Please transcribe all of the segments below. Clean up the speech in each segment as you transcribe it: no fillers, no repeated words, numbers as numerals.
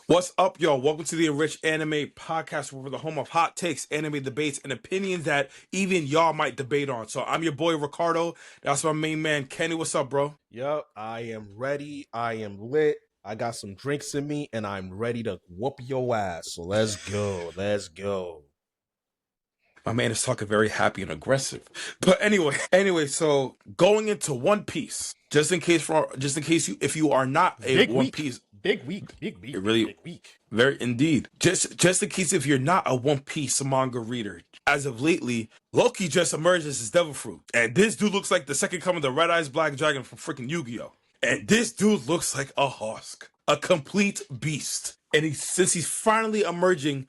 What's up, y'all? Welcome to the Enriched Anime Podcast, where we're the home of hot takes, anime debates, and opinions that even y'all might debate on. So I'm your boy Ricardo. That's my main man Kenny. What's up, bro? Yup, I am ready. I am lit. I got some drinks in me, and I'm ready to whoop your ass. So let's go. Let's go. My man is talking very happy and aggressive. But anyway, so going into One Piece, just in case if you are not a Big One week. Piece, Big week. Big week. it really Big week. very indeed. Just in case if you're not a One Piece manga reader, as of lately, Loki just emerged as his devil fruit. And this dude looks like the second coming of the Red Eyes Black Dragon from freaking Yu-Gi-Oh! And this dude looks like a husk. A complete beast. And since he's finally emerging,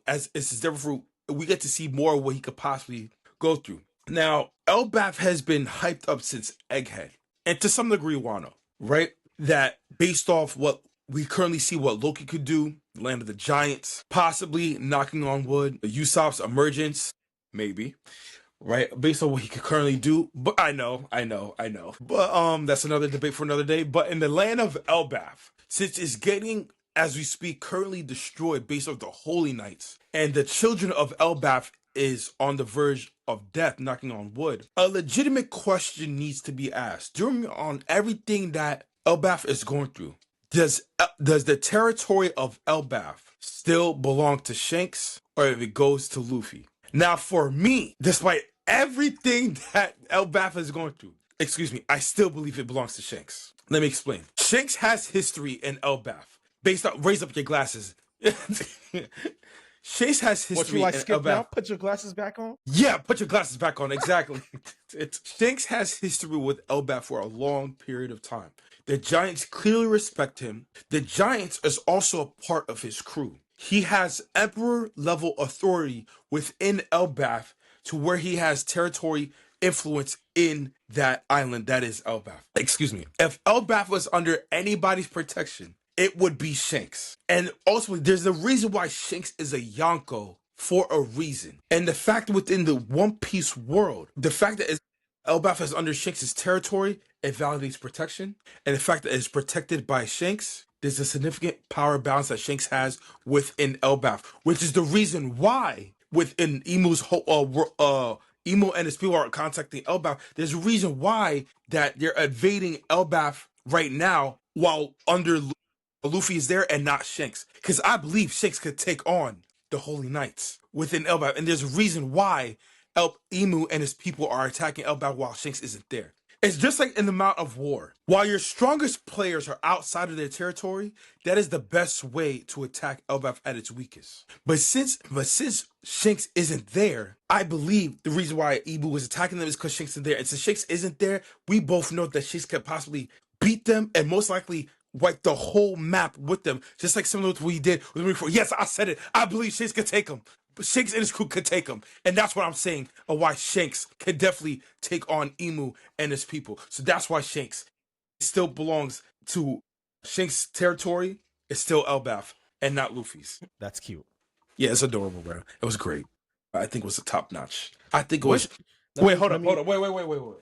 as his devil fruit, we get to see more of what he could possibly go through. Now, Elbaf has been hyped up since Egghead. And to some degree, Wano, right? That based off what we currently see what Loki could do, Land of the Giants, possibly knocking on wood, Usopp's emergence, maybe, right? Based on what he could currently do. But I know. But that's another debate for another day. But in the land of Elbaf, since it's getting, as we speak, currently destroyed based off the Holy Knights, and the children of Elbaf is on the verge of death, knocking on wood, a legitimate question needs to be asked. During on everything that Elbaf is going through, does the territory of Elbaf still belong to Shanks, or if it goes to Luffy? Now, for me, despite everything that Elbaf is going through, I still believe it belongs to Shanks. Let me explain. Shanks has history in Elbaf. Based on, raise up your glasses. Shanks has history. What you like, in skip Elbaf. now? Put your glasses back on? Yeah, put your glasses back on. Exactly. Shanks has history with Elbaf for a long period of time. The Giants clearly respect him. The Giants is also a part of his crew. He has emperor-level authority within Elbaf to where he has territory influence in that island that is Elbaf. If Elbaf was under anybody's protection, it would be Shanks. And ultimately, there's a reason why Shanks is a Yonko for a reason. And the fact within the One Piece world, the fact that Elbaf is under Shanks' territory, it validates protection. And the fact that it's protected by Shanks, there's a significant power balance that Shanks has within Elbaf, which is the reason why within Imu's Imu and his people are contacting Elbaf. There's a reason why that they're invading Elbaf right now while under Luffy is there and not Shanks. Because I believe Shanks could take on the Holy Knights within Elbaf. And there's a reason why Imu and his people are attacking Elbaf while Shanks isn't there. It's just like in the Mount of War. While your strongest players are outside of their territory, that is the best way to attack Elbaf at its weakest. But since Shanks isn't there, I believe the reason why Imu was attacking them is because Shanks isn't there. And since Shanks isn't there, we both know that Shanks could possibly beat them and most likely wipe the whole map with them, just like similar to what he did with me. Yes, I said it. I believe Shanks could take him. But Shanks and his crew could take him. And that's what I'm saying of why Shanks could definitely take on Imu and his people. So that's why Shanks still belongs to Shanks' territory. It's still Elbaf and not Luffy's. That's cute. Yeah, it's adorable, bro. It was great. I think it was a top notch. I think it was. Wait, hold on. Wait.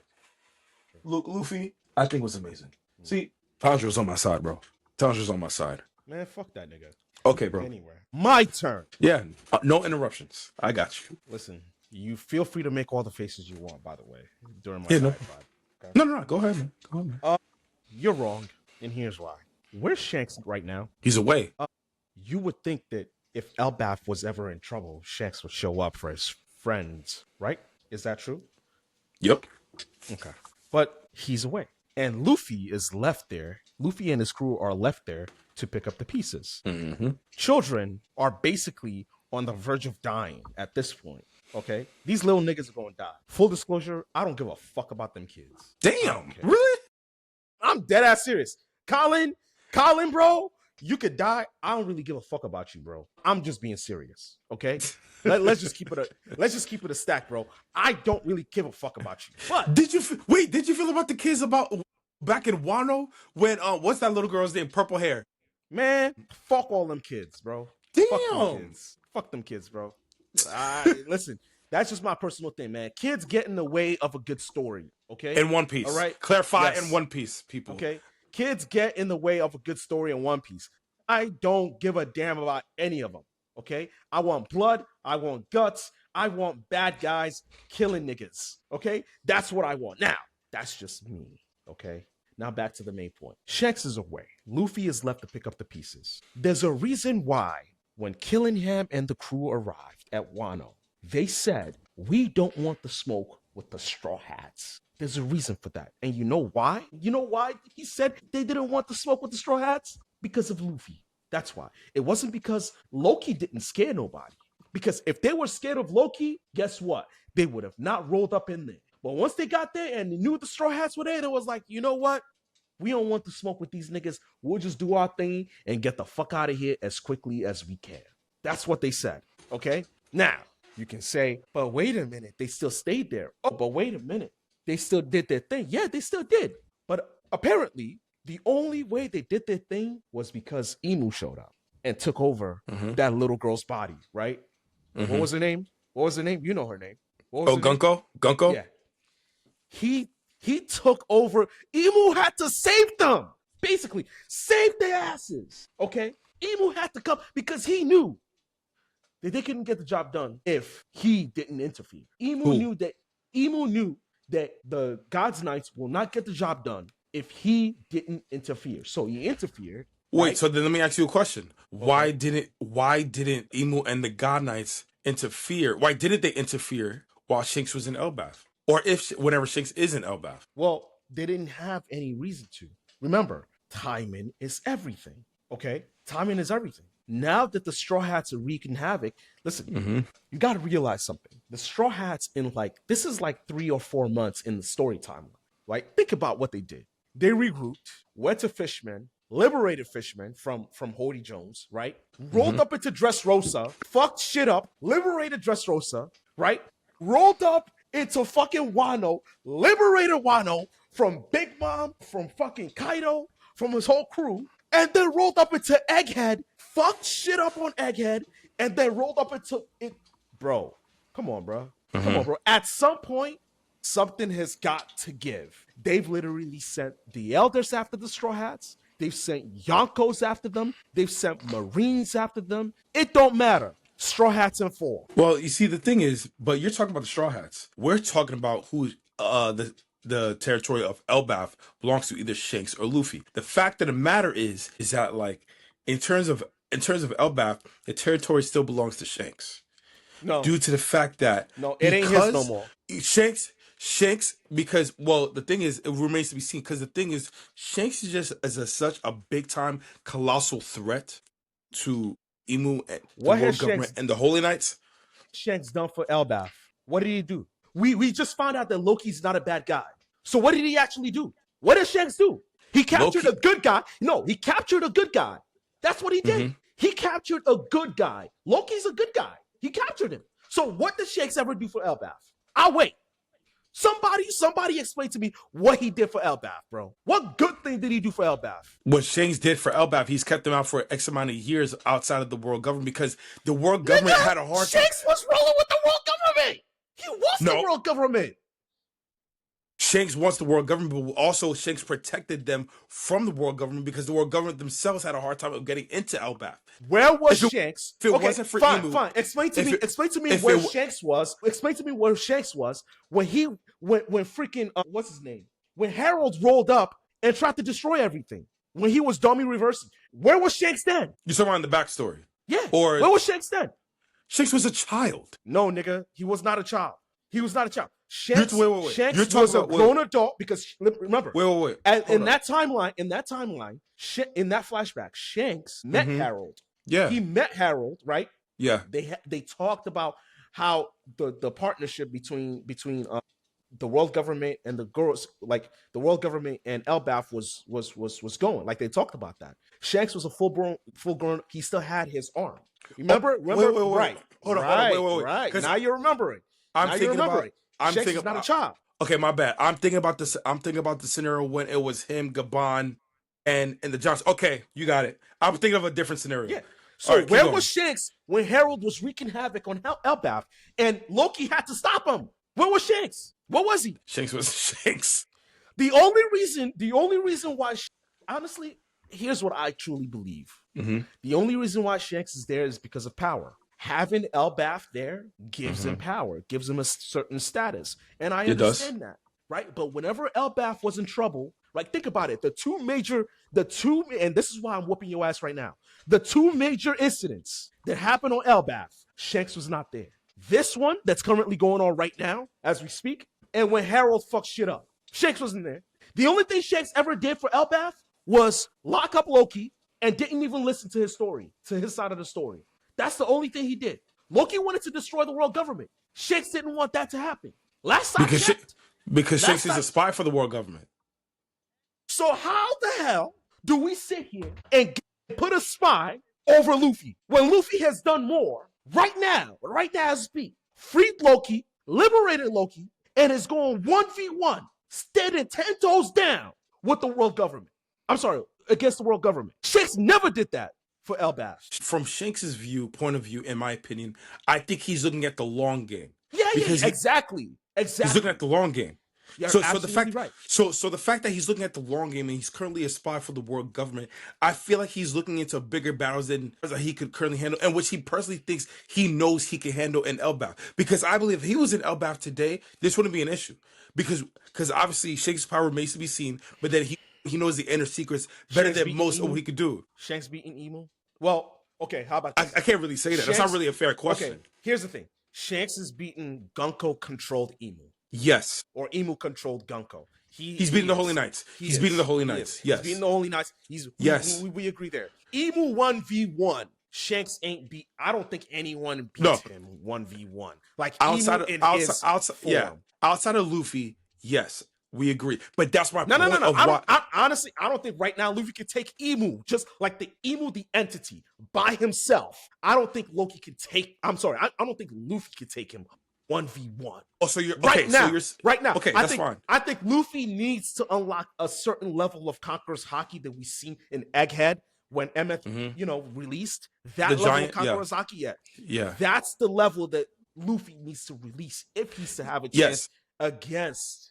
Look, Luffy, I think it was amazing. See, Tanjiro's on my side, bro. Tanjiro's on my side. Man, fuck that nigga. Okay, bro. Anyway, my turn. Yeah, no interruptions. I got you. Listen, you feel free to make all the faces you want, by the way, during my Yeah, side no. vibe. No. Go ahead, man. You're wrong, and here's why. Where's Shanks right now? He's away. You would think that if Elbaf was ever in trouble, Shanks would show up for his friends, right? Is that true? Yep. Okay. But he's away. And Luffy is left there. Luffy and his crew are left there to pick up the pieces. Mm-hmm. Children are basically on the verge of dying at this point. Okay? These little niggas are going to die. Full disclosure, I don't give a fuck about them kids. Damn. Really? I'm dead ass serious. Colin, bro, you could die. I don't really give a fuck about you, bro. I'm just being serious. Okay? Let's just keep it a stack, bro. I don't really give a fuck about you. But Did you feel about the kids about back in Wano when what's that little girl's name? Purple hair. man, fuck all them kids, bro. Damn. Fuck them kids, bro. Listen, that's just my personal thing, man. Kids get in the way of a good story, okay? In One Piece. All right. Clarify Yes. in One Piece, people. Okay. Kids get in the way of a good story in One Piece. I don't give a damn about any of them. Okay? I want blood. I want guts. I want bad guys killing niggas. Okay? That's what I want. Now, that's just me. Okay? Now back to the main point. Shanks is away. Luffy is left to pick up the pieces. There's a reason why when Killingham and the crew arrived at Wano, they said, we don't want the smoke with the Straw Hats. There's a reason for that. And you know why? You know why he said they didn't want the smoke with the Straw Hats? Because of Luffy. That's why. It wasn't because Loki didn't scare nobody. Because if they were scared of Loki, guess what? They would have not rolled up in there. But once they got there and they knew the Straw Hats were there, it was like, you know what? We don't want the smoke with these niggas. We'll just do our thing and get the fuck out of here as quickly as we can. That's what they said. Okay? Now, you can say, but wait a minute. They still stayed there. Oh, but wait a minute. They still did their thing. Yeah, they still did. But apparently, the only way they did their thing was because Emu showed up and took over that little girl's body, right? Mm-hmm. What was her name? What was her name? You know her name. Oh, Gunko? Gunko? Yeah. He took over. Emu had to save them. Basically, save their asses. Okay? Emu had to come because he knew that they couldn't get the job done if he didn't interfere. Emu knew that the God's Knights will not get the job done if he didn't interfere. So he interfered. Wait, right? So then let me ask you a question. Okay. Why didn't Emu and the God Knights interfere? Why didn't they interfere while Shanks was in Elbaf? Or whenever Shanks is in Elbaf? Well, they didn't have any reason to. Remember, timing is everything. Okay? Timing is everything. Now that the Straw Hats are wreaking havoc, listen, you got to realize something. The Straw Hats this is like 3 or 4 months in the story timeline, right? Think about what they did. They regrouped, went to Fishman, liberated Fishman from Hody Jones, right? Rolled up into Dressrosa, fucked shit up, liberated Dressrosa, right? Rolled up into fucking Wano, liberated Wano from Big Mom, from fucking Kaido, from his whole crew, and then rolled up into Egghead, fucked shit up on Egghead, and then rolled up into it. Bro, come on, bro. Come on, bro. At some point, something has got to give. They've literally sent the Elders after the Straw Hats. They've sent Yonkos after them. They've sent Marines after them. It don't matter. Straw Hats and 4. Well, you see, the thing is, but you're talking about the Straw Hats. We're talking about who the territory of Elbaf belongs to, either Shanks or Luffy. The fact of the matter is that, like, in terms of Elbaf, the territory still belongs to Shanks. No. Due to the fact that it ain't his no more. Shanks, because, well, the thing is, it remains to be seen, because the thing is, Shanks is just such a big time colossal threat to Emu and the world government and the Holy Knights. Shanks done for Elbaf? What did he do? We just found out that Loki's not a bad guy. So what did he actually do? What did Shanks do? He captured a good guy. No, he captured a good guy. That's what he did. He captured a good guy. Loki's a good guy. He captured him. So what did Shanks ever do for Elbaf? I'll wait. Somebody explain to me what he did for Elbaf, bro. What good thing did he do for Elbaf? What Shanks did for Elbaf, he's kept them out for X amount of years outside of the world government, because the world government had a hard time. Shanks was rolling with the world government. He was the world government. Shanks wants the world government, but also Shanks protected them from the world government because the world government themselves had a hard time of getting into Elbaf. Where was Shanks? If it wasn't for Emu, fine. Explain to me where Shanks was. Explain to me where Shanks was when freaking what's his name? When Harold rolled up and tried to destroy everything. When he was dummy reversing. Where was Shanks then? You're talking about in the backstory. Yeah. Or where was Shanks then? Shanks was a child. No, nigga. He was not a child. He was not a child. Shanks, wait. Shanks was a grown adult because remember. Wait. In that timeline, in that flashback, Shanks met Harold. Yeah. He met Harold, right? Yeah. They talked about how the partnership between the world government and the girls, like the world government and Elbaf was going. Like they talked about that. Shanks was a full grown. He still had his arm. Remember? Wait. Right. Hold on. Wait. Right. Now you're remembering. Shanks is not a child. Okay, my bad. I'm thinking about this. I'm thinking about the scenario when it was him, Gabon, and the Johnson. Okay, you got it. I'm thinking of a different scenario. Yeah. So where was Shanks when Harold was wreaking havoc on Elbaf and Loki had to stop him? Where was Shanks? What was he? Shanks was Shanks. The only reason why, honestly, here's what I truly believe. Mm-hmm. The only reason why Shanks is there is because of power. Having Elbaf there gives him power, gives him a certain status. And I It does. understand that, right? But whenever Elbaf was in trouble, like think about it, and this is why I'm whooping your ass right now. The two major incidents that happened on Elbaf, Shanks was not there. This one that's currently going on right now, as we speak, and when Harold fucked shit up, Shanks wasn't there. The only thing Shanks ever did for Elbaf was lock up Loki and didn't even listen to his story, to his side of the story. That's the only thing he did. Loki wanted to destroy the world government. Shanks didn't want that to happen. Last time because Shanks is a spy for the world government. So how the hell do we sit here and put a spy over Luffy when Luffy has done more right now as we speak? Freed Loki, liberated Loki, and is going 1v1, standing 10 toes down with the world government. I'm sorry, against the world government. Shanks never did that for Elbaf. From Shanks' point of view, in my opinion, I think he's looking at the long game. Yeah, exactly. He's looking at the long game. You're so the fact right. so the fact that he's looking at the long game and he's currently a spy for the world government, I feel like he's looking into bigger battles than he could currently handle, and which he personally thinks he knows he can handle in Elbaf. Because I believe if he was in Elbaf today, this wouldn't be an issue. Because obviously Shanks' power remains to be seen, but then he knows the inner secrets better than most of what he could do. Shanks beating Emu? Well, okay, how about this? I can't really say that. That's not really a fair question. Okay, here's the thing. Shanks is beating Gunko-controlled Emu. Yes. Or Emu-controlled Gunko. He's beating the Holy Knights. He's beating the Holy Knights. Yes. He's beating the Holy Knights. Yes. We agree there. Emu 1v1. Shanks ain't beat. I don't think anyone beats him 1v1. Like outside of Luffy, yes. We agree, but that's my point. No. Honestly, I don't think right now Luffy can take Emu, just like the Emu, the entity, by himself. I don't think Loki can take. I'm sorry, I don't think Luffy can take him 1v1. Oh, so you're right okay, now. So you're, right now, okay, that's fine. I think Luffy needs to unlock a certain level of Conqueror's Haki that we seen in Egghead when Emmett, released that level of Conqueror's Haki. Yeah, that's the level that Luffy needs to release if he's to have a chance against.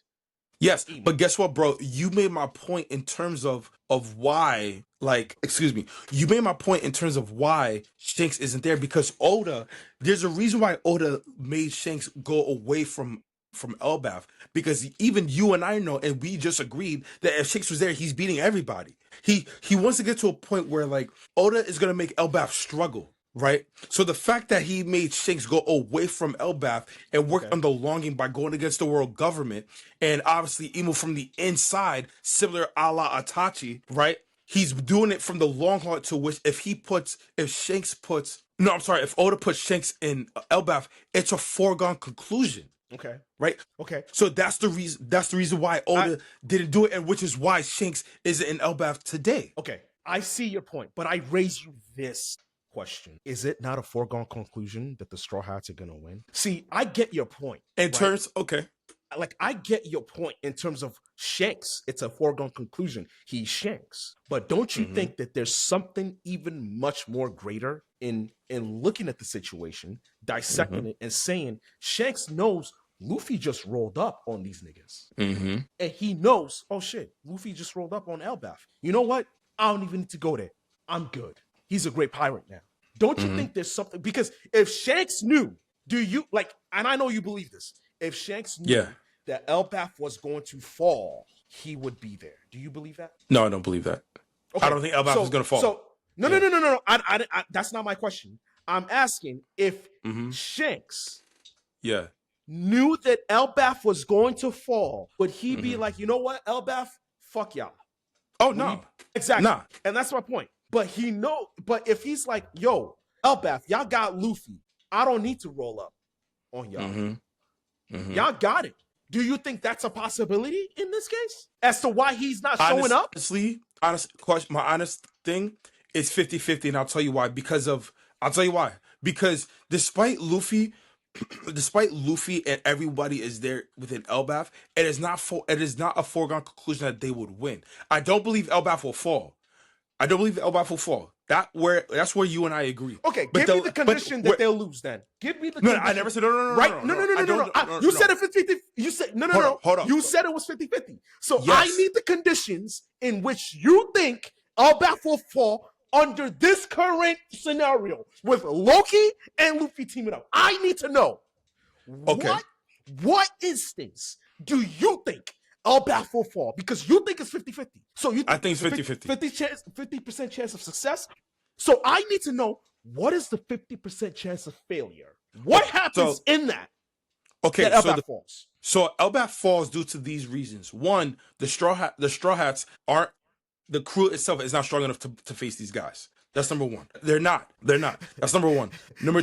Yes, but guess what, bro? You made my point in terms of why, you made my point in terms of why Shanks isn't there, because there's a reason why Oda made Shanks go away from Elbaf, because even you and I know, and we just agreed that if Shanks was there, he's beating everybody. He wants to get to a point where Oda is gonna make Elbaf struggle. Right, so the fact that he made Shanks go away from Elbaf and work on the longing by going against the world government, and obviously Emu from the inside, similar a la Itachi, right? He's doing it from the long haul, to which if Oda puts Shanks in Elbaf, it's a foregone conclusion. Okay. Right. Okay. So that's the reason why Oda didn't do it, and which is why Shanks isn't in Elbaf today. Okay, I see your point, but I raise you this question. Is it not a foregone conclusion that the Straw Hats are going to win? See, I get your point. In terms, okay. I get your point in terms of Shanks. It's a foregone conclusion. He's Shanks. But don't you think that there's something even much more greater in looking at the situation, dissecting it, and saying Shanks knows Luffy just rolled up on these niggas. And he knows, oh shit, Luffy just rolled up on Elbaf. You know what? I don't even need to go there. I'm good. He's a great pirate now. Don't you think there's something? Because if Shanks knew, and I know you believe this, if Shanks knew that Elbaf was going to fall, he would be there. Do you believe that? No, I don't believe that. Okay. I don't think Elbaf is going to fall. No. I, that's not my question. I'm asking if Shanks knew that Elbaf was going to fall, would he be like, you know what, Elbaf, fuck y'all? Oh, no. Exactly. Nah. And that's my point. But but if he's like, yo, Elbaf, y'all got Luffy. I don't need to roll up on y'all. Y'all got it. Do you think that's a possibility in this case? As to why he's not showing up? My honest thing is 50-50, and I'll tell you why. Because despite Luffy and everybody is there within Elbaf, it is not a foregone conclusion that they would win. I don't believe Elbaf will fall. That's where you and I agree. Okay, give me the condition that they'll lose then. Give me the condition. I never said no. Right? No. You said it 50-50. You said no. Hold on. You said it was 50-50. So I need the conditions in which you think Elbaf will fall under this current scenario with Loki and Luffy teaming up. I need to know what instance do you think Elbaf will fall? Because you think it's 50-50. So you think I think it's 50-50. 50% chance of success. So I need to know, what is the 50% chance of failure? What happens in that? Okay, that Elbaf falls. So Elbaf falls due to these reasons. One, the Straw Hats aren't, the crew itself is not strong enough to face these guys. That's number one. They're not. That's number one. Number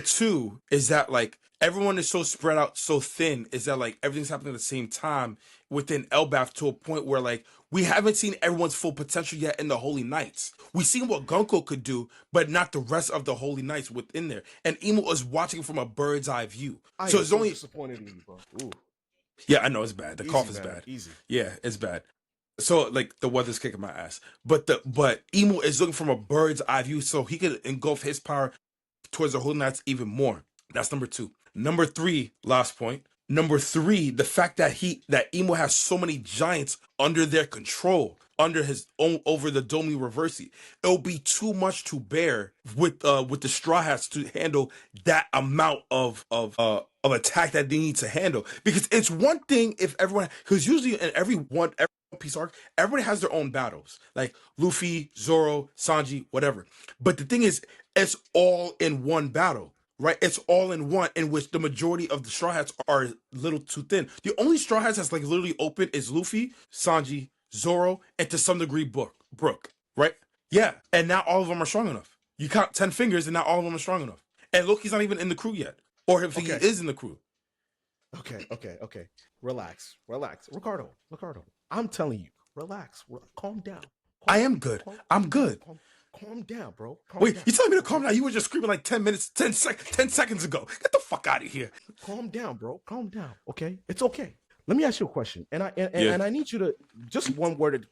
two is that like everyone is so spread out, so thin, is that like everything's happening at the same time within Elbaf to a point where like we haven't seen everyone's full potential yet in the Holy Knights. We've seen what Gunko could do, but not the rest of the Holy Knights within there. And Emo is watching from a bird's eye view. So it's only disappointed in you, bro. Ooh. Yeah, I know it's bad. The cough is bad. Easy. Yeah, it's bad. So like the weather's kicking my ass. But Emo is looking from a bird's eye view so he could engulf his power towards the Holy Knights even more. That's number two. Number three, last point. Number three, the fact that Emo has so many giants under their control, under his own, over the Domi Reversi. It'll be too much to bear with the Straw Hats to handle that amount of attack that they need to handle. Because it's one thing if everyone, because usually in every One Piece arc, everybody has their own battles, like Luffy, Zoro, Sanji, whatever. But the thing is, it's all in one battle. Right, it's all in one, in which the majority of the Straw Hats are a little too thin. The only Straw Hats that's like literally open is Luffy, Sanji, Zoro, and to some degree Brook. Right? Yeah, and not all of them are strong enough. You count 10 fingers, and not all of them are strong enough. And Loki's not even in the crew yet, or if he is in the crew. Okay. Relax, Ricardo. I'm telling you, relax. Calm down. I am good. I'm good. Calm down, bro. Wait, you telling me to calm down? You were just screaming like 10 seconds ago. Get the fuck out of here. Calm down, bro. Calm down. Okay, it's okay. Let me ask you a question, and I need you to just one word.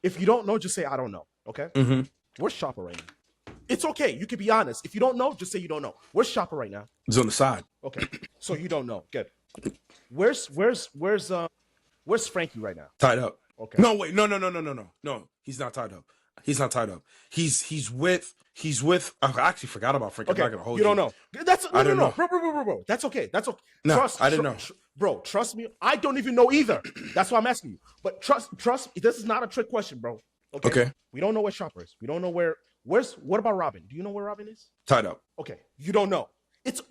If you don't know, just say I don't know. Okay. Mm-hmm. Where's Chopper right now? It's okay. You can be honest. If you don't know, just say you don't know. Where's Chopper right now? He's on the side. Okay. So you don't know. Good. Where's Frankie right now? Tied up. Okay. No, wait. No. He's not tied up. He's with. I actually forgot about Frank. Okay. I'm not gonna hold you. You don't know. I don't know. Bro. That's okay. No, I didn't know. Bro, trust me. I don't even know either. That's why I'm asking you. But trust me. This is not a trick question, bro. Okay. We don't know where Chopper is. We don't know where. What about Robin? Do you know where Robin is? Tied up. Okay. You don't know. It's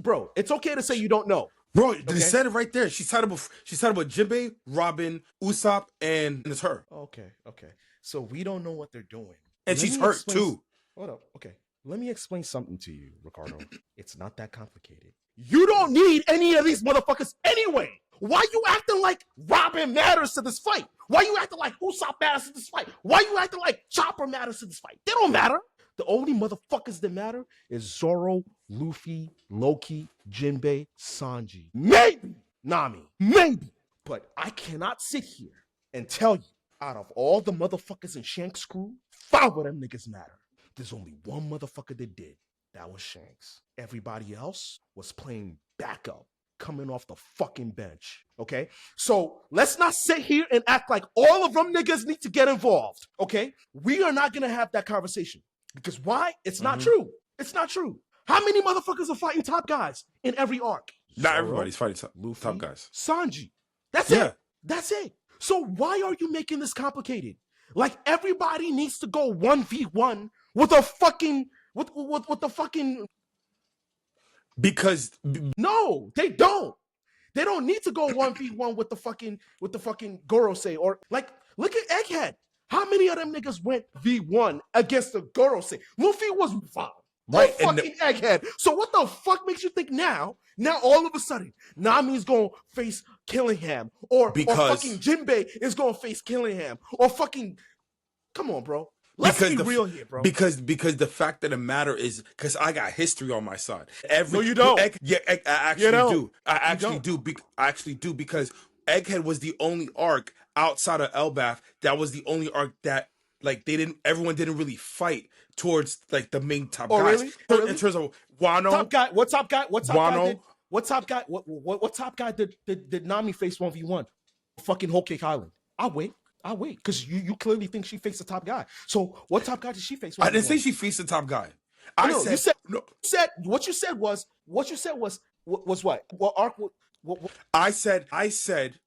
okay to say you don't know. Bro, they said it right there. She's tied up with Jinbei, Robin, Usopp, and it's her. Okay. So we don't know what they're doing. And she's hurt too. Hold up. Okay. Let me explain something to you, Ricardo. It's not that complicated. You don't need any of these motherfuckers anyway. Why you acting like Robin matters to this fight? Why you acting like Usopp matters to this fight? Why you acting like Chopper matters to this fight? They don't matter. The only motherfuckers that matter is Zoro, Luffy, Loki, Jinbei, Sanji. Maybe Nami. Maybe. But I cannot sit here and tell you, out of all the motherfuckers in Shanks' crew, 5 of them niggas matter. There's only one motherfucker that did. That was Shanks. Everybody else was playing backup, coming off the fucking bench. Okay? So let's not sit here and act like all of them niggas need to get involved. Okay? We are not gonna have that conversation. Because why? It's not true. It's not true. How many motherfuckers are fighting top guys in every arc? Not everybody's fighting Luffy, top guys. Sanji. That's it. That's it. So why are you making this complicated? Like everybody needs to go 1v1 with a fucking with the fucking. Because no, they don't. They don't need to go 1v1 with the fucking Gorosei, or like look at Egghead. How many of them niggas went V1 against the Gorosei? Luffy was fine. Right, fucking Egghead. So what the fuck makes you think now all of a sudden Nami's gonna face Killingham, or fucking Jinbei is gonna face Killingham, or fucking come on, bro. Let's be real here, bro. Because the fact of the matter is, because I got history on my side. No, you don't. I actually do. I actually do because Egghead was the only arc outside of Elbaf that was the only arc that like everyone didn't really fight towards like the main top guys. Really? In terms of Wano. Top guy. What top guy? What top Wano. guy did? What top guy? What top guy did Nami face 1v1? Fucking Whole Cake Island. I'll wait. I'll wait because you clearly think she faced the top guy. So what top guy did she face? I didn't say she faced the top guy. I No, said no. what you said was what arc? What I said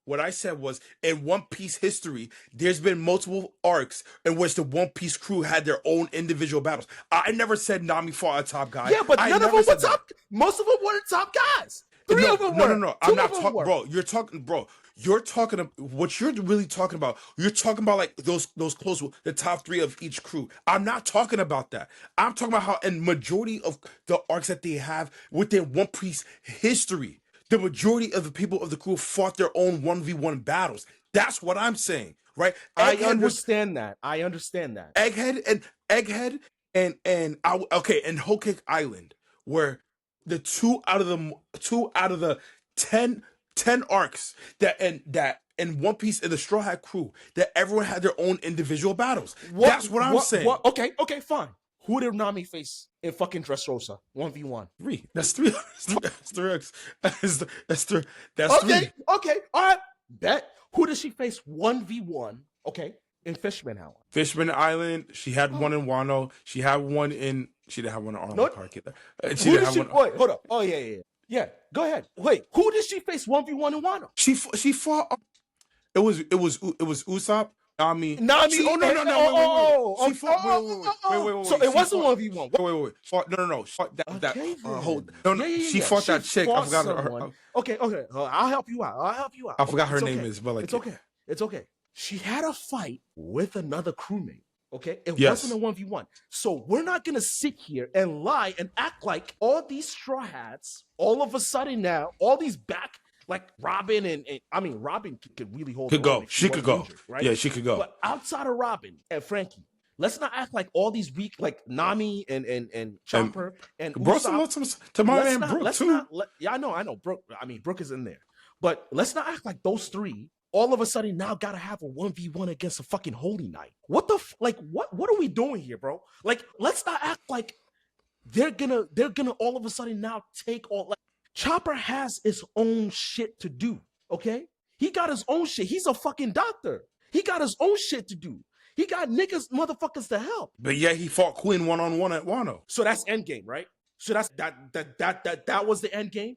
what I said was in One Piece history, there's been multiple arcs in which the One Piece crew had their own individual battles. I never said Nami fought a top guy. Yeah, but I none of never them were said that. top. Most of them weren't top guys. Three No, of them no, were. no, no. Two I'm not of them talking, were. bro. You're talking, bro. You're talking. What you're really talking about. You're talking about like those close, the top three of each crew. I'm not talking about that. I'm talking about how in majority of the arcs that they have within One Piece history, the majority of the people of the crew fought their own 1v1 battles. That's what I'm saying, right? I Egghead understand that. I understand that. Egghead and Whole Cake Island were the two out of the 10 arcs that in One Piece and the Straw Hat crew that everyone had their own individual battles. That's what I'm saying. Okay, fine. Who did Nami face in fucking Dressrosa 1v1? Three. That's three. That's three. That's three. Okay, all right. Bet. Who did she face 1v1? Okay, in Fishman Island. Fishman Island. She had one in Wano. She had one in. She didn't have one in Arnold Park either. She Who didn't did she? have one. Wait, hold up. Oh yeah. Yeah, go ahead. Wait, who did she face 1v1 in Wano? She fought. It was Usopp. Nami. No. She fought. Wait. So it wasn't 1v1. Wait. No. She fought that Okay, whole. then. No. Yeah. She fought that chick. I forgot someone. her. Okay. I'll help you out. I forgot her It's name okay. is, but like It's okay. She had a fight with another crewmate. Okay, it Yes. wasn't a 1v1. So we're not gonna sit here and lie and act like all these straw hats, all of a sudden now, all these back like Robin and I mean Robin could really hold. Could her own go. if She could go. injured, right? Yeah, she could go. But outside of Robin and Frankie, let's not act like all these weak like Nami and Chopper and Bro, Usopp. to my man Brooke too. I know. Brooke. I mean, Brooke is in there, but let's not act like those three all of a sudden now gotta have a 1v1 against a fucking Holy Knight. What the what are we doing here, bro? Like, let's not act like they're gonna all of a sudden now take all like Chopper has his own shit to do. Okay, he got his own shit. He's a fucking doctor. He got his own shit to do. He got motherfuckers to help. But yeah, he fought Queen 1-on-1 at Wano. So that's endgame, right? So that's that was the end game.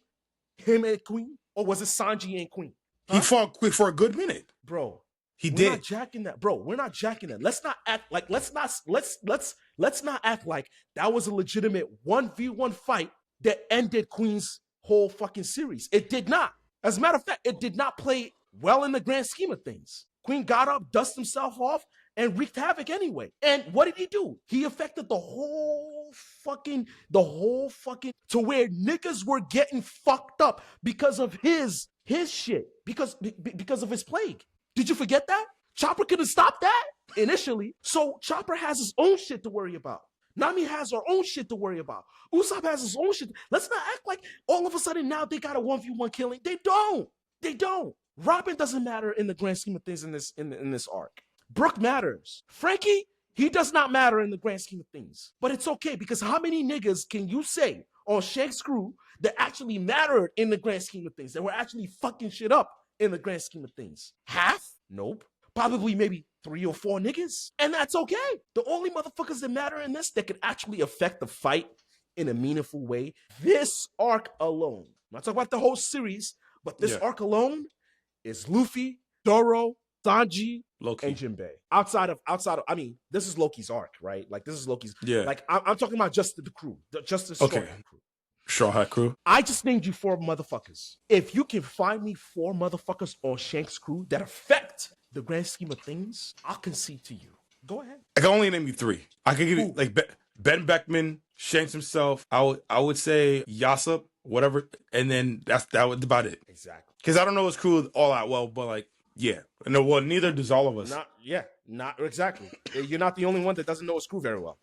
Him and Queen, or was it Sanji and Queen? He fought Queen for a good minute, bro. He We're did. not jacking that, bro. We're not jacking that. Let's not act like let's not act like that was a legitimate 1v1 fight that ended Queen's whole fucking series. It did not. As a matter of fact, it did not play well in the grand scheme of things. Queen got up, dusted himself off, and wreaked havoc anyway. And what did he do? He affected the whole fucking to where niggas were getting fucked up because of his shit, because of his plague. Did you forget that? Chopper couldn't stop that initially. So Chopper has his own shit to worry about. Nami has her own shit to worry about. Usopp has his own shit. Let's not act like all of a sudden now they got a 1v1 killing. They don't. Robin doesn't matter in the grand scheme of things in this arc. Brooke matters. Frankie, he does not matter in the grand scheme of things. But it's okay, because how many niggas can you say on Shanks' crew that actually mattered in the grand scheme of things, that were actually fucking shit up in the grand scheme of things? Half? Nope. Probably maybe 3 or 4 niggas. And that's okay. The only motherfuckers that matter in this that could actually affect the fight in a meaningful way, this arc alone. I'm not talking about the whole series, but this arc alone is Luffy, Zoro, Sanji, Loki, and Jinbei. Outside of, I mean, this is Loki's arc, right? Like, this is Loki's. Yeah. Like, I'm talking about just the crew, just the Straw Hat crew. Straw Hat crew. I just named you 4 motherfuckers. If you can find me 4 motherfuckers on Shanks' crew that affect the grand scheme of things, I'll concede to you. Go ahead. I can only name you 3. I can give you like Ben Beckman, Shanks himself. I would say Yasop, whatever, and then that was about it. Exactly. Because I don't know his crew all that well, but like, yeah. No, well, neither does all of us. Not exactly. You're not the only one that doesn't know his crew very well.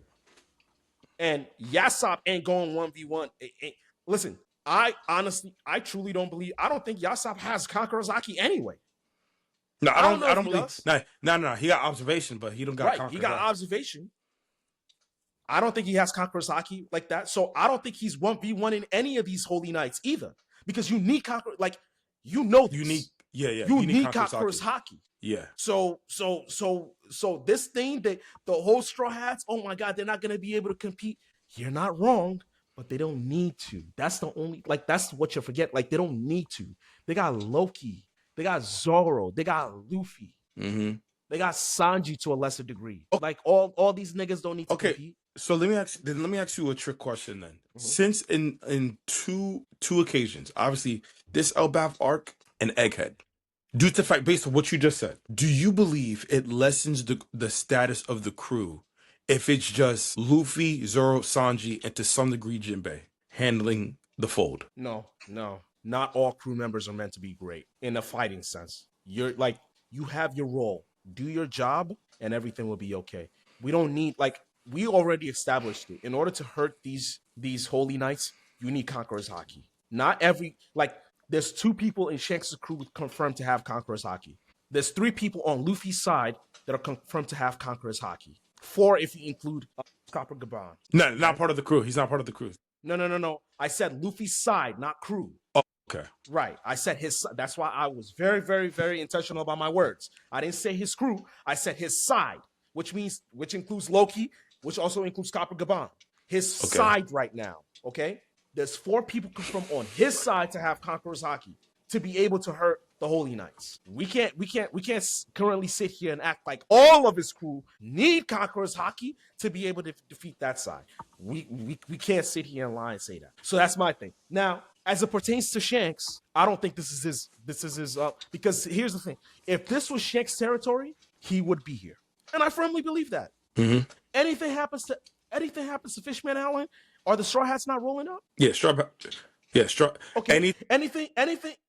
And Yasop ain't going 1v1. Listen, I truly don't believe. I don't think Yasop has Kakarozaki anyway. No, I don't believe. No. He got observation, but he don't got. Right, he got observation. I don't think he has Kakarozaki like that. So I don't think he's 1v1 in any of these Holy Knights either. Because you need Kakar, like, you know this. Yeah. You You need need Kakurosaki. Kakuro's haki. Yeah. So this thing that the whole Straw Hats, oh my God, they're not gonna be able to compete. You're not wrong, but they don't need to. That's the only that's what you forget. Like they don't need to. They got Loki, they got Zoro, they got Luffy, Mm-hmm. they got Sanji to a lesser degree. Like all these niggas don't need to compete. So let me ask you a trick question then. Since in two occasions, obviously this Elbaf arc and Egghead, due to the fact based on what you just said, do you believe it lessens the status of the crew if it's just Luffy, Zoro, Sanji, and to some degree Jinbei handling the fold? No. Not all crew members are meant to be great in a fighting sense. You're like you have your role. Do your job and everything will be okay. We don't need we already established it. In order to hurt these holy knights, you need Conqueror's haki. Not every there's 2 people in Shanks' crew confirmed to have Conqueror's haki. There's 3 people on Luffy's side that are confirmed to have Conqueror's haki. 4 if you include Copper Gaban. No, not part of the crew. He's not part of the crew. No. I said Luffy's side, not crew. Oh, okay. Right. I said his. That's why I was very, very, very intentional about my words. I didn't say his crew. I said his side, which includes Loki, which also includes Copper Gaban. His side right now. Okay. There's 4 people from on his side to have Conqueror's haki to be able to hurt the Holy Knights. We can't currently sit here and act like all of his crew need Conqueror's haki to be able to defeat that side. We can't sit here and lie and say that. So that's my thing. Now, as it pertains to Shanks, I don't think this is his because here's the thing. If this was Shanks' territory, he would be here. And I firmly believe that. Mm-hmm. Anything happens to Fishman Island, are the Straw Hats not rolling up? Yeah, Straw. Okay. Anything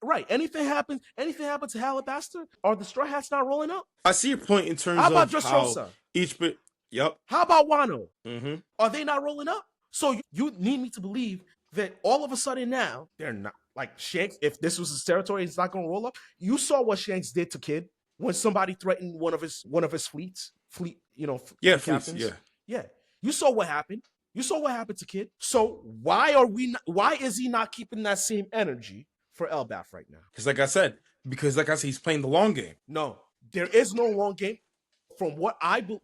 right. Anything happens to Halabaster? Are the Straw Hats not rolling up? I see your point in terms How about of Dressrosa? how each bit. Yep. How about Wano? Mm-hmm. Are they not rolling up? So you need me to believe that all of a sudden now they're not like Shanks. If this was his territory, he's not going to roll up. You saw what Shanks did to Kid when somebody threatened one of his fleets. Captains. Yeah. You saw what happened. You saw what happened to Kid. So why is he not keeping that same energy for Elbaf right now? Because like I said, he's playing the long game. No, there is no long game. From what I believe,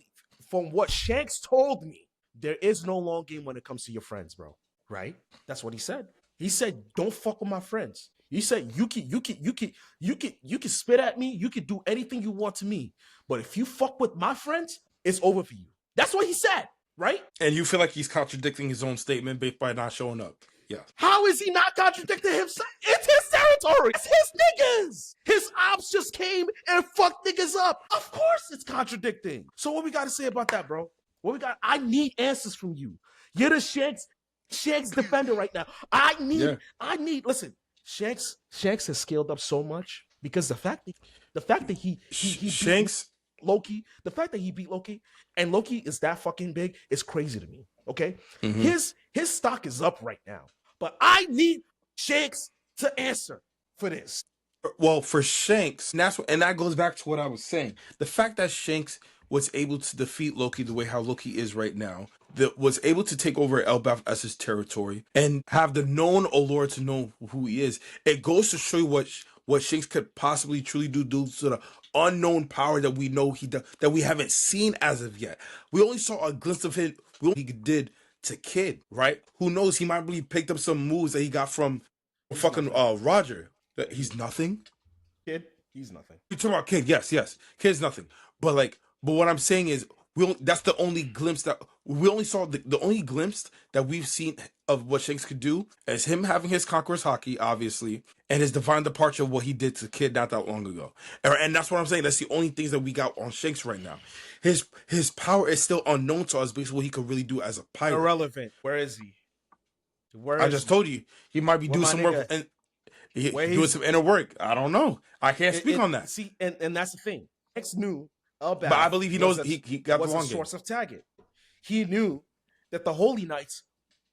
from what Shanks told me, there is no long game when it comes to your friends, bro. Right? That's what he said. He said, "Don't fuck with my friends." He said, "You can spit at me. You can do anything you want to me, but if you fuck with my friends, it's over for you." That's what he said. Right? And you feel like he's contradicting his own statement by not showing up. Yeah. How is he not contradicting himself? It's his territory. It's his niggas. His ops just came and fucked niggas up. Of course it's contradicting. So what we got to say about that, bro? I need answers from you. You're the Shanks defender right now. I need, listen, Shanks has scaled up so much because the fact that he Shanks Loki, the fact that he beat Loki and Loki is that fucking big is crazy to me. Okay, mm-hmm. His stock is up right now, but I need Shanks to answer for this. Well, for Shanks, and that goes back to what I was saying. The fact that Shanks was able to defeat Loki the way how Loki is right now, that was able to take over Elbaf as his territory and have the known allure to know who he is, it goes to show you what Shanks could possibly truly do due to the unknown power that we know that we haven't seen as of yet. We only saw a glimpse of it. He did to Kid, right? Who knows? He might really picked up some moves that he got from fucking Roger. That he's nothing. Kid, he's nothing. You talking about Kid? Yes. Kid's nothing. But what I'm saying is, that's the only glimpse that we only saw. The only glimpse that we've seen of what Shanks could do is him having his Conqueror's haki, obviously, and his divine departure of what he did to Kid not that long ago. And that's what I'm saying. That's the only things that we got on Shanks right now. His power is still unknown to us, based on what he could really do as a pirate. Irrelevant. Where is he? I just told you he might be doing some work and doing some inner work. I don't know. I can't speak on that. See, and that's the thing. Shanks knew Elbaf, but I believe he knows he got the long game. Source of target. He knew that the Holy Knights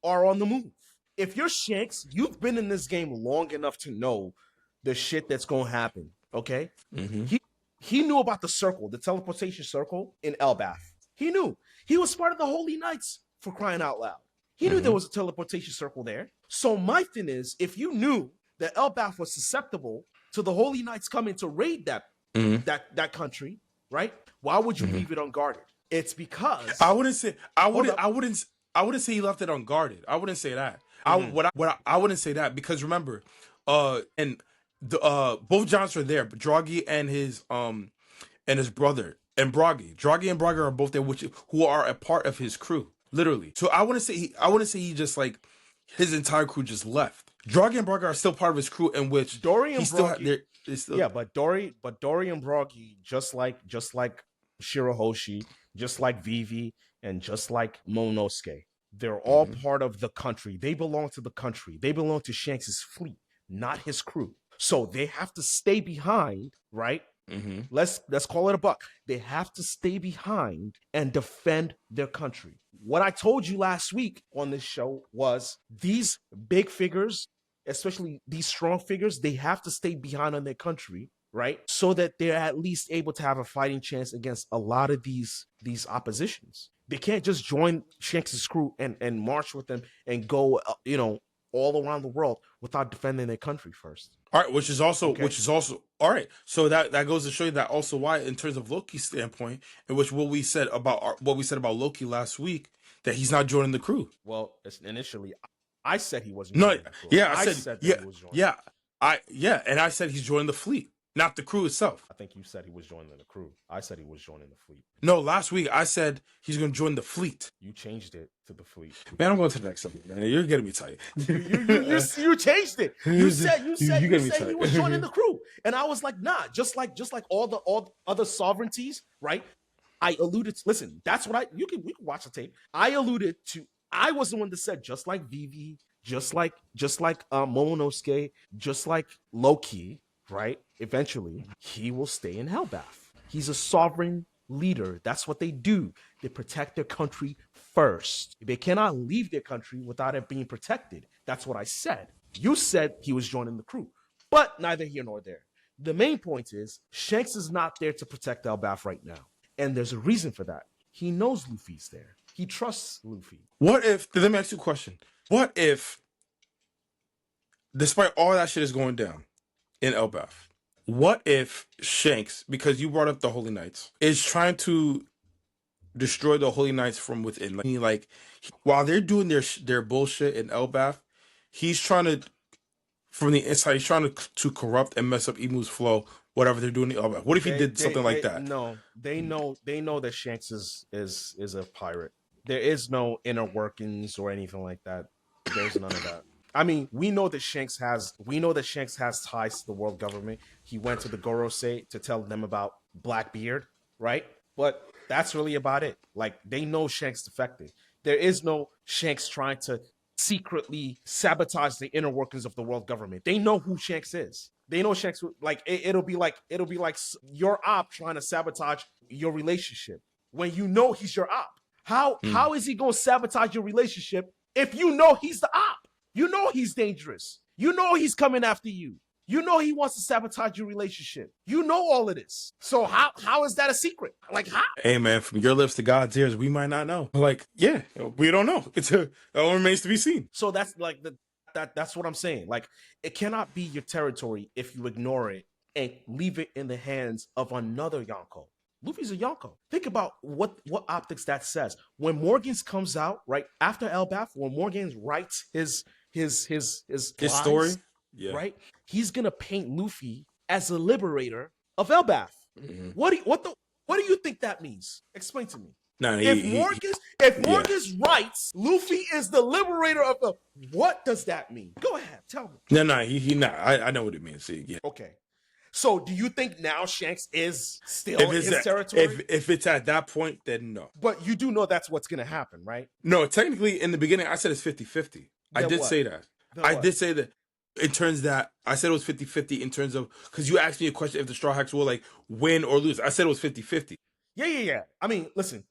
are on the move. If you're Shanks, you've been in this game long enough to know the shit that's gonna happen. Okay, he knew about the circle, the teleportation circle in Elbaf. He knew he was part of the Holy Knights, for crying out loud. He knew there was a teleportation circle there. So my thing is, if you knew that Elbaf was susceptible to the Holy Knights coming to raid that country, right? Why would you leave it unguarded? It's because I wouldn't say he left it unguarded. I wouldn't say that. I wouldn't say that because remember, and the both giants are there, but Draghi and his brother and Draghi and Bragi are both there, who are a part of his crew, literally. So I wouldn't say he just like his entire crew just left. Draghi and Bragi are still part of his crew, in which Dory and Bragi. Yeah, but Dory and Bragi, just like Shirahoshi, just like Vivi, and just like Momonosuke, they're all part of the country. They belong to the country. They belong to Shanks' fleet, not his crew. So they have to stay behind, right? Let's call it a buck. They have to stay behind and defend their country. What I told you last week on this show was these big figures, especially these strong figures, they have to stay behind on their country, right? So that they're at least able to have a fighting chance against a lot of these oppositions. They can't just join Shanks' crew and march with them and go, all around the world without defending their country first. All right, which is also all right. So that goes to show you that also why, in terms of Loki's standpoint, in which what we said about Loki last week, that he's not joining the crew. Well, initially, I said he wasn't. No, joining the crew. yeah, I said yeah, he was joining. And I said he's joining the fleet, not the crew itself. I think you said he was joining the crew. I said he was joining the fleet. No, last week I said he's going to join the fleet. You changed it to the fleet. Man, I'm going to the next subject, man. You're getting me tight. You changed it. You said he was joining the crew, and I was like, nah. Just like all other sovereignties, right? I alluded to. Listen, that's what we can watch the tape. I alluded to. I was the one that said just like Vivi, just like Momonosuke, just like Loki, right? Eventually, he will stay in Elbaf. He's a sovereign leader. That's what they do. They protect their country first. They cannot leave their country without it being protected. That's what I said. You said he was joining the crew, but neither here nor there. The main point is Shanks is not there to protect Elbaf right now, and there's a reason for that. He knows Luffy's there. He trusts Luffy. What if? Let me ask you a question. What if, despite all that shit is going down in Elbaf, what if Shanks, because you brought up the Holy Knights, is trying to destroy the Holy Knights from within? Like while they're doing their bullshit in Elbaf, he's trying to, from the inside, he's trying to corrupt and mess up Imu's flow, whatever they're doing in Elbaf. What if he did something like that? No, they know that Shanks is a pirate. There is no inner workings or anything like that. There's none of that. I mean, we know that Shanks has ties to the world government. He went to the Gorosei to tell them about Blackbeard, right? But that's really about it. Like, they know Shanks defected. There is no Shanks trying to secretly sabotage the inner workings of the world government. They know who Shanks is. They know Shanks, like it'll be like your op trying to sabotage your relationship when you know he's your op. How is he going to sabotage your relationship if you know he's the op? You know he's dangerous. You know he's coming after you. You know he wants to sabotage your relationship. You know all of this. So how is that a secret? Like, how? Hey man, from your lips to God's ears, we might not know. Like, yeah, we don't know. It all remains to be seen. So that's like that's what I'm saying. Like, it cannot be your territory if you ignore it and leave it in the hands of another Yonko. Luffy's a Yonko. Think about what optics that says. When Morgans comes out, right after Elbaf, when Morgans writes his story, right? He's gonna paint Luffy as a liberator of Elbaf. Mm-hmm. What do you think that means? Explain to me. No, if Morgans writes Luffy is the liberator of the, what does that mean? Go ahead, tell me. No, he not. I know what it means. See, yeah. Okay. So do you think now Shanks is still in his territory? If it's at that point, then no. But you do know that's what's going to happen, right? No, technically, in the beginning, I said it's 50-50. I did say that. I did say that in terms that, I said it was 50-50 in terms of, because you asked me a question if the Straw Hats will like win or lose. I said it was 50-50. Yeah. I mean, listen,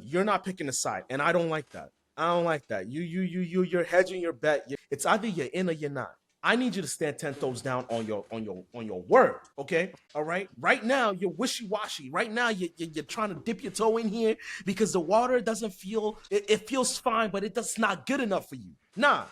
you're not picking a side, and I don't like that. I don't like that. You're hedging your bet. It's either you're in or you're not. I need you to stand 10 toes down on your word, okay? All right? Right now, you're wishy-washy. Right now, you're trying to dip your toe in here because the water doesn't feel, it feels fine, but it's not good enough for you. Nah.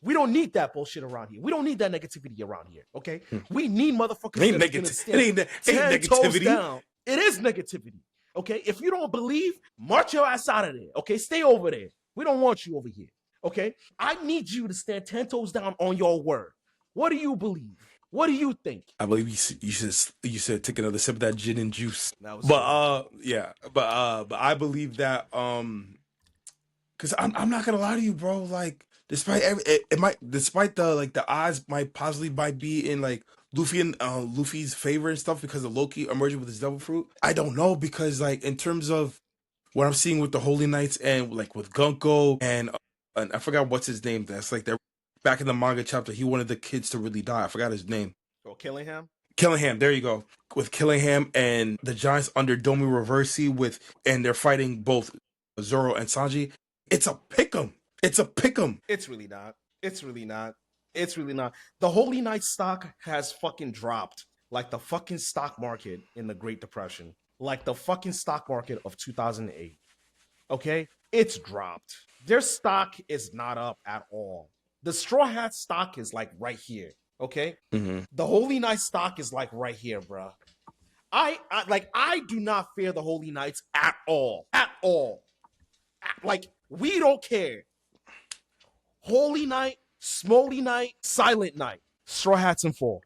We don't need that bullshit around here. We don't need that negativity around here. Okay, Hmm. we need motherfuckers It ain't that's gonna negative. stand Ain't 10 toes negativity. down. It is negativity. Okay, if you don't believe, march your ass out of there. Okay, stay over there. We don't want you over here. Okay, I need you to stand 10 toes down on your word. What do you believe? What do you think? I believe you should take another sip of that gin and juice. That was But but I believe that because I'm not gonna lie to you, bro. Like, despite it might, despite the like the odds might possibly might be in like Luffy and Luffy's favor and stuff because of Loki emerging with his devil fruit. I don't know because like in terms of what I'm seeing with the Holy Knights and like with Gunko and I forgot what's his name. That's like they're back in the manga chapter. He wanted the kids to really die. I forgot his name. Oh, Killingham. Killingham, there you go. With Killingham and the Giants under Domi Reversi and they're fighting both Zoro and Sanji. It's a pick'em. It's a pick'em. It's really not. It's really not. It's really not. The Holy Knight stock has fucking dropped like the fucking stock market in the Great Depression, like the fucking stock market of 2008. Okay? It's dropped. Their stock is not up at all. The Straw Hat stock is like right here. Okay? Mm-hmm. The Holy Knight stock is like right here, bruh. I do not fear the Holy Knights at all. At all. Like, we don't care. Holy Knight, Smoly Knight, Silent Knight, Straw Hats and Fall.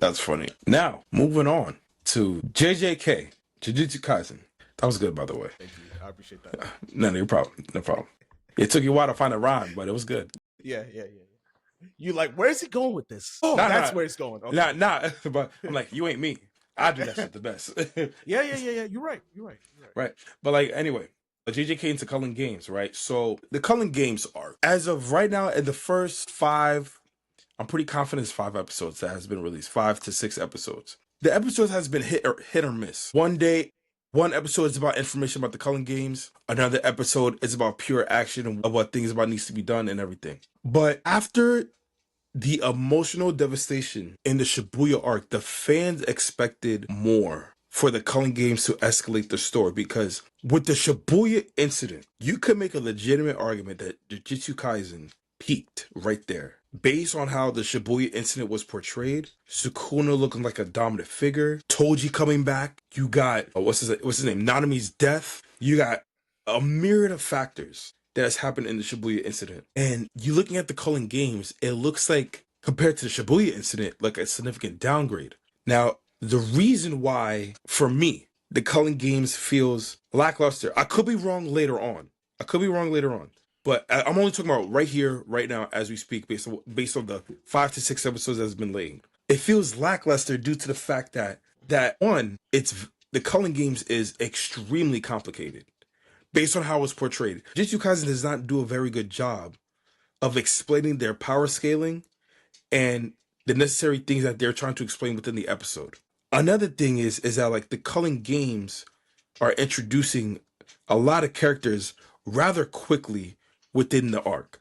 That's funny. Now, moving on to JJK, Jujutsu Kaisen. That was good, by the way. Thank you. I appreciate that. No problem. No problem. It took you a while to find a rhyme, but it was good. Yeah. You like, where's he going with this? Oh, that's where it's going. Okay. Nah. But I'm like, you ain't me. I do that shit the best. Yeah. You're right. Right. But like, anyway, JJK into Culling Games, right? So the Culling Games are, as of right now, in the first 5, I'm pretty confident it's 5 episodes that has been released, 5 to 6 episodes. The episodes has been hit or miss. One day, one episode is about information about the Culling Games. Another episode is about pure action and what things about needs to be done and everything. But after the emotional devastation in the Shibuya arc, the fans expected more for the Culling Games to escalate the story, because with the Shibuya incident, you could make a legitimate argument that Jujutsu Kaisen peaked right there. Based on how the Shibuya incident was portrayed, Sukuna looking like a dominant figure, Toji coming back, you got, what's his name, Nanami's death, you got a myriad of factors that has happened in the Shibuya incident. And you looking at the Culling Games, it looks like, compared to the Shibuya incident, like a significant downgrade. Now, the reason why, for me, the Culling Games feels lackluster, I could be wrong later on. But I'm only talking about right here, right now, as we speak, based on the 5 to 6 episodes that's been laid. It feels lackluster due to the fact that one, it's the Culling Games is extremely complicated based on how it's portrayed. Jujutsu Kaisen does not do a very good job of explaining their power scaling and the necessary things that they're trying to explain within the episode. Another thing is that like the Culling Games are introducing a lot of characters rather quickly within the arc,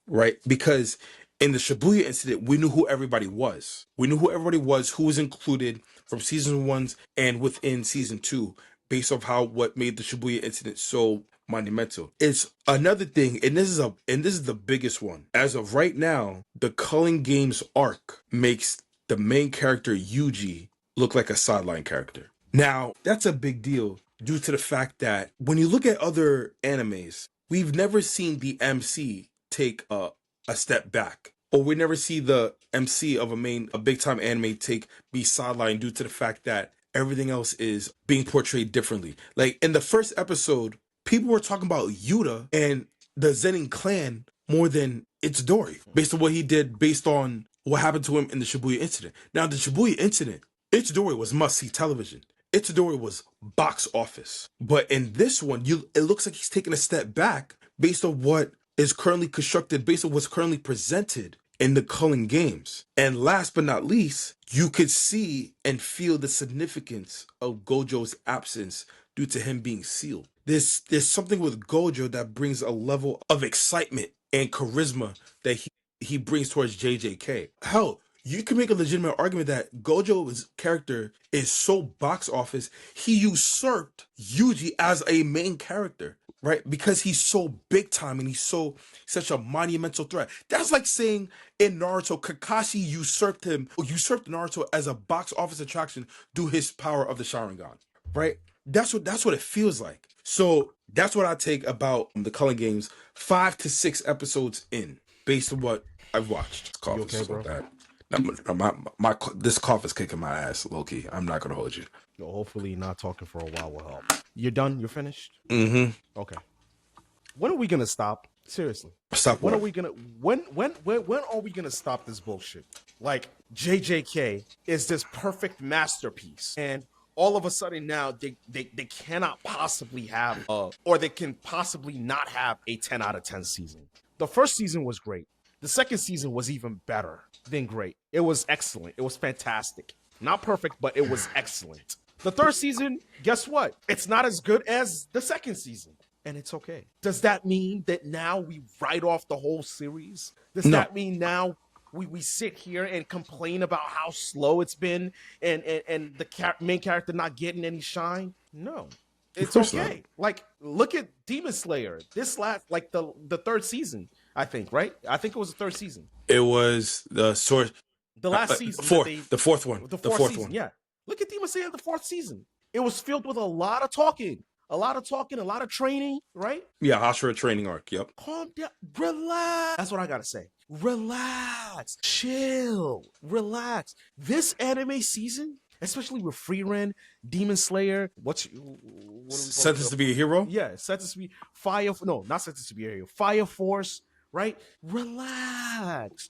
right? Because in the Shibuya incident, we knew who everybody was. Who was included from season 1 and within season 2, based off what made the Shibuya incident so monumental. It's another thing, and this is the biggest one. As of right now, the Culling Games arc makes the main character Yuji look like a sideline character. Now, that's a big deal due to the fact that when you look at other animes, we've never seen the MC take a step back, or we never see the MC of a big time anime be sidelined due to the fact that everything else is being portrayed differently. Like in the first episode, people were talking about Yuta and the Zenin clan more than Itadori, based on what he did, based on what happened to him in the Shibuya incident. Now, the Shibuya incident, Itadori was must-see television. Itadori was box office. But in this one, it looks like he's taking a step back based on what is currently constructed, based on what's currently presented in the Culling Games. And last but not least, you could see and feel the significance of Gojo's absence due to him being sealed. There's something with Gojo that brings a level of excitement and charisma that he brings towards JJK. Hell, you can make a legitimate argument that Gojo's character is so box office, he usurped Yuji as a main character. right? Because he's so big time and he's such a monumental threat. That's like saying in Naruto, Kakashi usurped Naruto as a box office attraction due his power of the Sharingan, right? That's what it feels like. So that's what I take about the Culling Games 5 to 6 episodes in, based on what I've watched. This cough You is okay, so bro? bad. This cough is kicking my ass, Loki. I'm not gonna hold you. Yo, hopefully not talking for a while will help. You're done? You're finished? Mm-hmm. Okay. When are we gonna stop? Seriously. Stop When what? are we gonna when are we gonna stop this bullshit? Like JJK is this perfect masterpiece, and all of a sudden now they cannot possibly have or they can possibly not have a 10 out of 10 season. The first season was great. The second season was even better than great. It was excellent. It was fantastic. Not perfect, but it was excellent. The third season, guess what? It's not as good as the second season. And it's okay. Does that mean that now we write off the whole series? Does No. that mean now we sit here and complain about how slow it's been and the main character not getting any shine? No. It's course okay. not. Like, look at Demon Slayer. This last, like the third season, I think, right? I think it was the third season. It was the source. The last season. The fourth one. The fourth season, yeah. Look at Demon Slayer, the fourth season. It was filled with a lot of talking, a lot of training, right? Yeah, Hashira training arc. Yep. Calm down, relax. That's what I gotta say. Relax, chill, relax. This anime season, especially with Frieren, Demon Slayer, what are we calling Sentence it? to be a hero. Yeah, Sentence to be Fire. No, not Sentence to be a hero. Fire Force, right? Relax,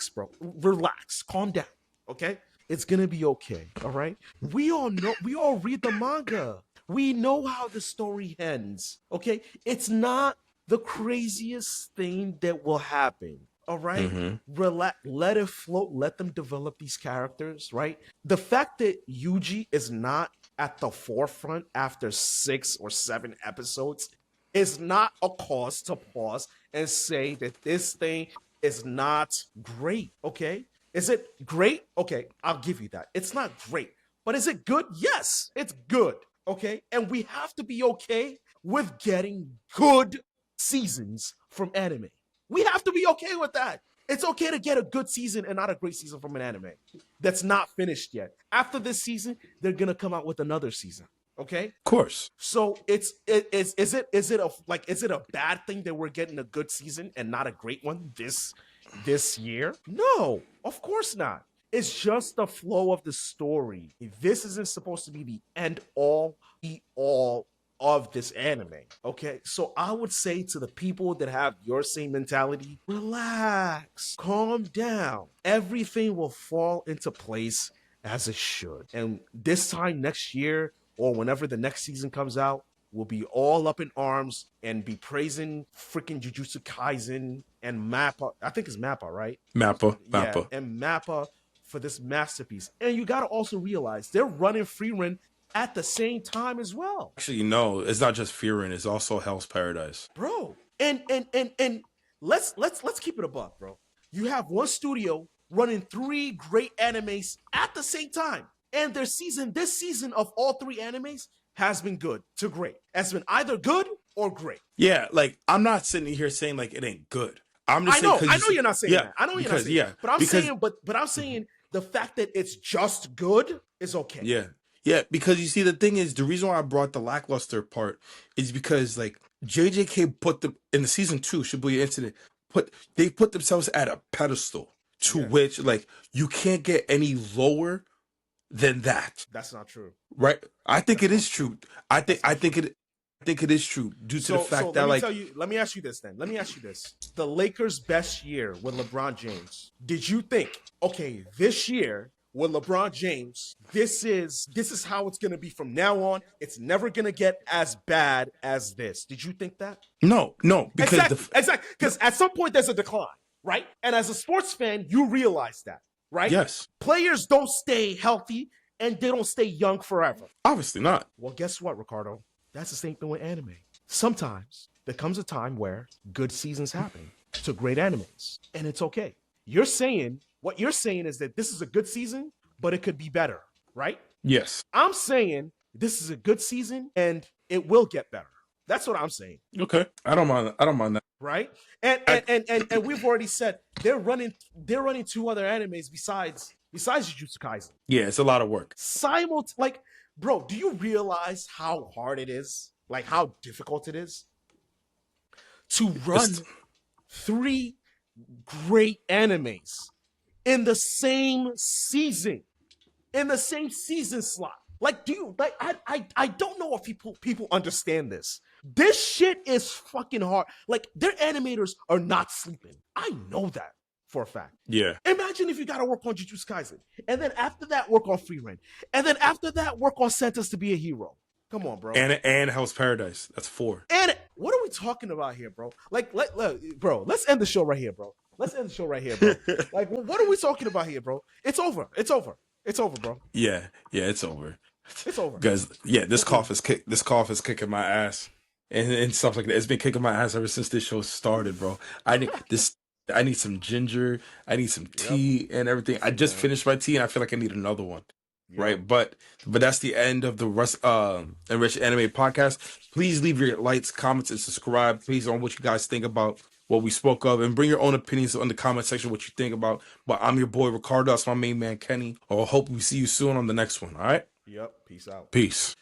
bro. Relax. Calm down. Okay, it's gonna be okay. All right. We all know. We all read the manga. We know how the story ends. Okay, it's not the craziest thing that will happen. All right, relax, let it float, let them develop these characters, right? The fact that Yuji is not at the forefront after 6 or 7 episodes is not a cause to pause and say that this thing is not great, okay? Is it great? Okay, I'll give you that. It's not great, but is it good? Yes, it's good, okay? And we have to be okay with getting good seasons from anime. We have to be okay with that. It's okay to get a good season and not a great season from an anime that's not finished yet. After this season, they're gonna come out with another season. Okay. Of course. So is it a bad thing that we're getting a good season and not a great one this year? No, of course not. It's just the flow of the story. This isn't supposed to be the end all be all of this anime. Okay, so I would say to the people that have your same mentality, relax, calm down. Everything will fall into place as it should. And this time next year, or whenever the next season comes out, we'll be all up in arms and be praising freaking Jujutsu Kaisen and Mappa. I think it's Mappa, right? Mappa. Yeah, and Mappa for this masterpiece. And you got to also realize they're running Frieren at the same time as well. Actually, no, it's not just Frieren, it's also Hell's Paradise. Bro. And let's keep it a buck, bro. You have one studio running 3 great animes at the same time. And this season of all 3 animes has been good to great. Has been either good or great. Yeah, like I'm not sitting here saying like it ain't good. I know you're not saying that. I know you're not saying that. But I'm saying the fact that it's just good is okay. Yeah. Yeah, because you see, the thing is, the reason why I brought the lackluster part is because, like, JJK put them in the season 2 Shibuya Incident. They put themselves at a pedestal to which, like, you can't get any lower than that. That's not true, right? I think it is true. I think it is true due to the fact that, like, let me ask you this then. Let me ask you this: the Lakers' best year with LeBron James. Did you think, okay, this year? With LeBron James, this is how it's gonna be from now on. It's never gonna get as bad as this. Did you think that? No, because exactly. Because at some point there's a decline, right? And as a sports fan, you realize that, right? Yes. Players don't stay healthy and they don't stay young forever. Obviously not. Well, guess what, Ricardo? That's the same thing with anime. Sometimes there comes a time where good seasons happen to great animes, and it's okay. What you're saying is that this is a good season, but it could be better, right? Yes. I'm saying this is a good season and it will get better. That's what I'm saying. Okay, I don't mind. I don't mind that. Right? And we've already said they're running 2 other animes besides Jujutsu Kaisen. Yeah, it's a lot of work. Like, bro, do you realize how hard it is? Like how difficult it is to run 3 great animes in the same season, slot. Like, do you like? I don't know if people understand this. This shit is fucking hard. Like, their animators are not sleeping. I know that for a fact. Yeah. Imagine if you got to work on Jujutsu Kaisen, and then after that work on Free Reign, and then after that work on Sentenced to be a Hero. Come on, bro. And Hell's Paradise. That's 4. And what are we talking about here, bro? Like, bro, let's end the show right here, bro. Let's end the show right here, bro. Like, what are we talking about here, bro? It's over. It's over. It's over, bro. Yeah, it's over. It's over. Guys, yeah, this cough is kicking my ass. And stuff like that. It's been kicking my ass ever since this show started, bro. I need some ginger, I need some tea and everything. I just finished my tea and I feel like I need another one. Yeah. Right, but that's the end of the Enriched Anime podcast. Please leave your likes, comments, and subscribe. Please on what you guys think about what we spoke of, and bring your own opinions in the comment section what you think about. But I'm your boy Ricardo. That's my main man Kenny. I hope we see you soon on the next one. All right. Yep. Peace out. Peace.